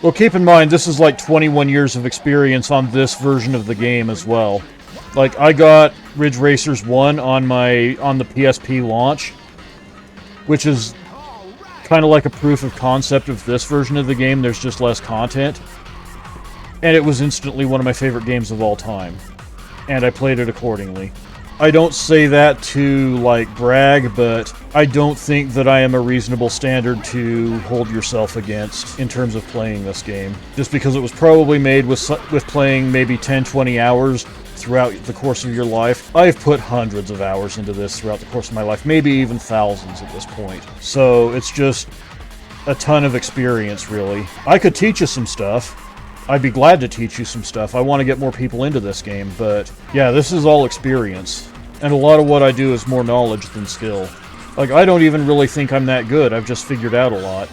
Well, keep in mind, this is like 21 years of experience on this version of the game as well. Like, I got Ridge Racers 1 on the PSP launch, which is kind of like a proof of concept of this version of the game. There's just less content. And it was instantly one of my favorite games of all time. And I played it accordingly. I don't say that to, like, brag, but I don't think that I am a reasonable standard to hold yourself against in terms of playing this game. Just because it was probably made with playing maybe 10, 20 hours throughout the course of your life. I've put hundreds of hours into this throughout the course of my life, maybe even thousands at this point. So it's just a ton of experience, really. I could teach you some stuff. I'd be glad to teach you some stuff. I want to get more people into this game, but yeah, this is all experience. And a lot of what I do is more knowledge than skill. Like, I don't even really think I'm that good. I've just figured out a lot.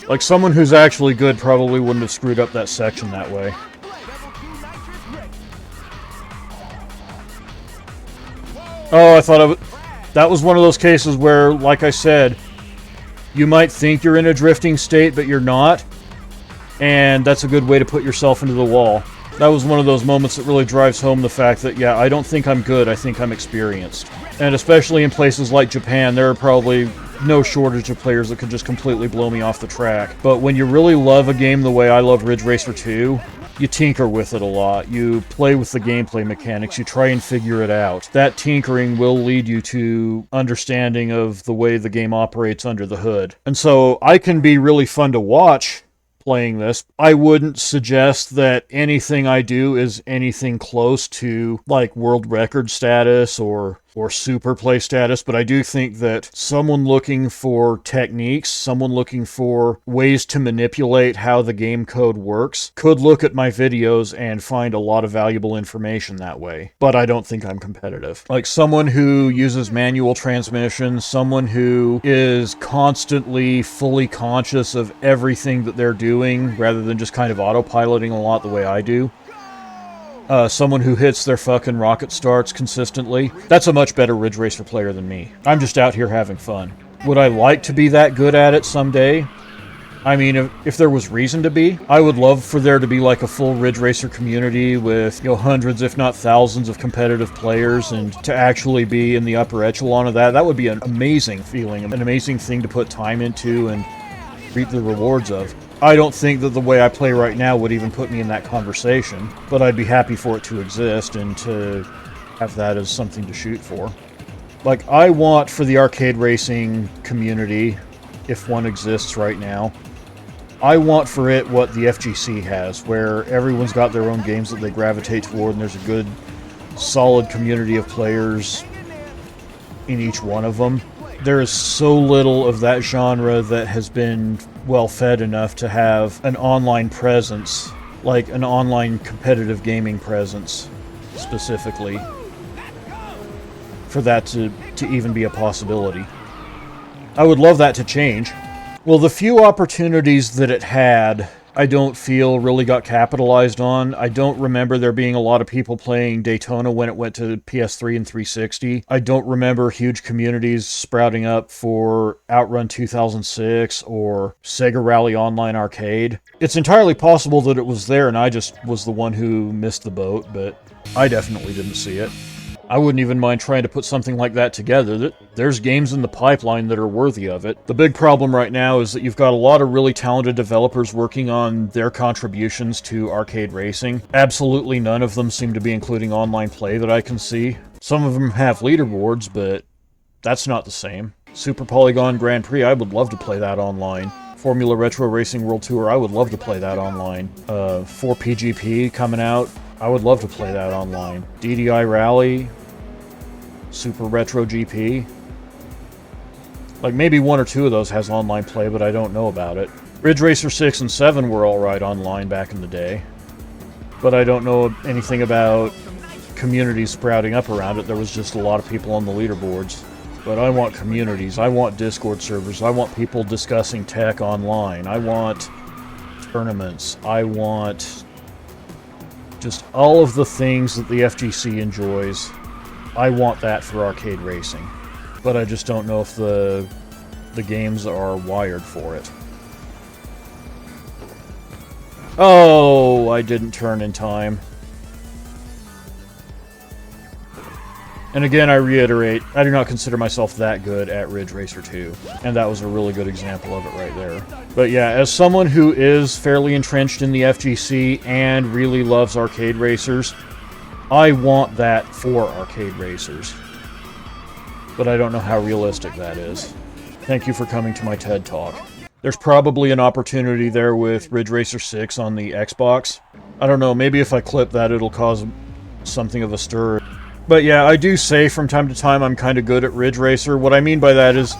Like, someone who's actually good probably wouldn't have screwed up that section that way. Oh, I thought that was one of those cases where, like I said, you might think you're in a drifting state, but you're not. And that's a good way to put yourself into the wall. That was one of those moments that really drives home the fact that, yeah, I don't think I'm good, I think I'm experienced. And especially in places like Japan, there are probably no shortage of players that could just completely blow me off the track. But when you really love a game the way I love Ridge Racer 2, you tinker with it a lot. You play with the gameplay mechanics. You try and figure it out. That tinkering will lead you to understanding of the way the game operates under the hood. And so I can be really fun to watch playing this. I wouldn't suggest that anything I do is anything close to like world record status or super play status, but I do think that someone looking for techniques, someone looking for ways to manipulate how the game code works, could look at my videos and find a lot of valuable information that way. But I don't think I'm competitive. Like someone who uses manual transmission, someone who is constantly fully conscious of everything that they're doing rather than just kind of autopiloting a lot the way I do. Someone who hits their fucking rocket starts consistently. That's a much better Ridge Racer player than me. I'm just out here having fun. Would I like to be that good at it someday? I mean, if there was reason to be, I would love for there to be like a full Ridge Racer community with, you know, hundreds if not thousands of competitive players, and to actually be in the upper echelon of that. That would be an amazing feeling, an amazing thing to put time into and reap the rewards of. I don't think that the way I play right now would even put me in that conversation, but I'd be happy for it to exist and to have that as something to shoot for. Like, I want for the arcade racing community, if one exists right now, I want for it what the FGC has, where everyone's got their own games that they gravitate toward, and there's a good, solid community of players in each one of them. There is so little of that genre that has been well-fed enough to have an online presence, like an online competitive gaming presence, specifically, for that to even be a possibility. I would love that to change. Well, the few opportunities that it had, I don't feel really got capitalized on. I don't remember there being a lot of people playing Daytona when it went to PS3 and 360. I don't remember huge communities sprouting up for Outrun 2006 or Sega Rally Online Arcade. It's entirely possible that it was there and I just was the one who missed the boat, but I definitely didn't see it. I wouldn't even mind trying to put something like that together. There's games in the pipeline that are worthy of it. The big problem right now is that you've got a lot of really talented developers working on their contributions to arcade racing. Absolutely none of them seem to be including online play that I can see. Some of them have leaderboards, but that's not the same. Super Polygon Grand Prix, I would love to play that online. Formula Retro Racing World Tour, I would love to play that online. 4PGP coming out, I would love to play that online. DDI Rally, Super Retro GP. Like, maybe one or two of those has online play, but I don't know about it. Ridge Racer 6 and 7 were alright online back in the day. But I don't know anything about communities sprouting up around it. There was just a lot of people on the leaderboards. But I want communities. I want Discord servers. I want people discussing tech online. I want tournaments. I want Just all of the things that the FGC enjoys, I want that for arcade racing. But I just don't know if the games are wired for it. Oh, I didn't turn in time. And again, I reiterate, I do not consider myself that good at Ridge Racer 2. And that was a really good example of it right there. But yeah, as someone who is fairly entrenched in the FGC and really loves arcade racers, I want that for arcade racers. But I don't know how realistic that is. Thank you for coming to my TED Talk. There's probably an opportunity there with Ridge Racer 6 on the Xbox. I don't know, maybe if I clip that it'll cause something of a stir. But yeah, I do say from time to time I'm kind of good at Ridge Racer. What I mean by that is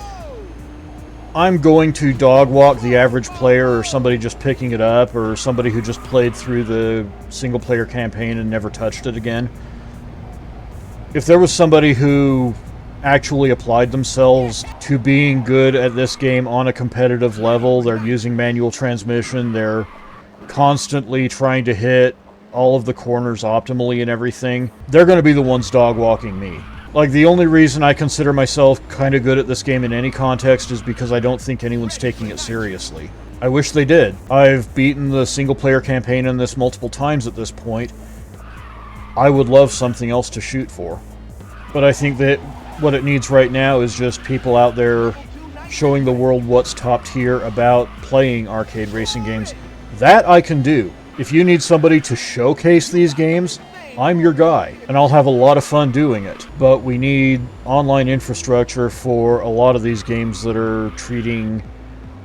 I'm going to dog walk the average player or somebody just picking it up or somebody who just played through the single player campaign and never touched it again. If there was somebody who actually applied themselves to being good at this game on a competitive level, they're using manual transmission, they're constantly trying to hit all of the corners optimally and everything, they're going to be the ones dog walking me. Like, the only reason I consider myself kind of good at this game in any context is because I don't think anyone's taking it seriously. I wish they did. I've beaten the single player campaign in this multiple times at this point. I would love something else to shoot for. But I think that what it needs right now is just people out there showing the world what's top tier about playing arcade racing games. That I can do. If you need somebody to showcase these games, I'm your guy, and I'll have a lot of fun doing it. But we need online infrastructure for a lot of these games that are treating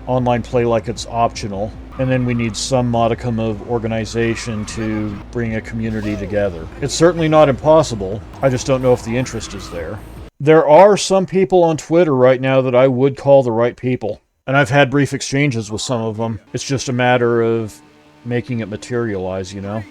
online play like it's optional. And then we need some modicum of organization to bring a community together. It's certainly not impossible. I just don't know if the interest is there. There are some people on Twitter right now that I would call the right people. And I've had brief exchanges with some of them. It's just a matter of making it materialize, you know?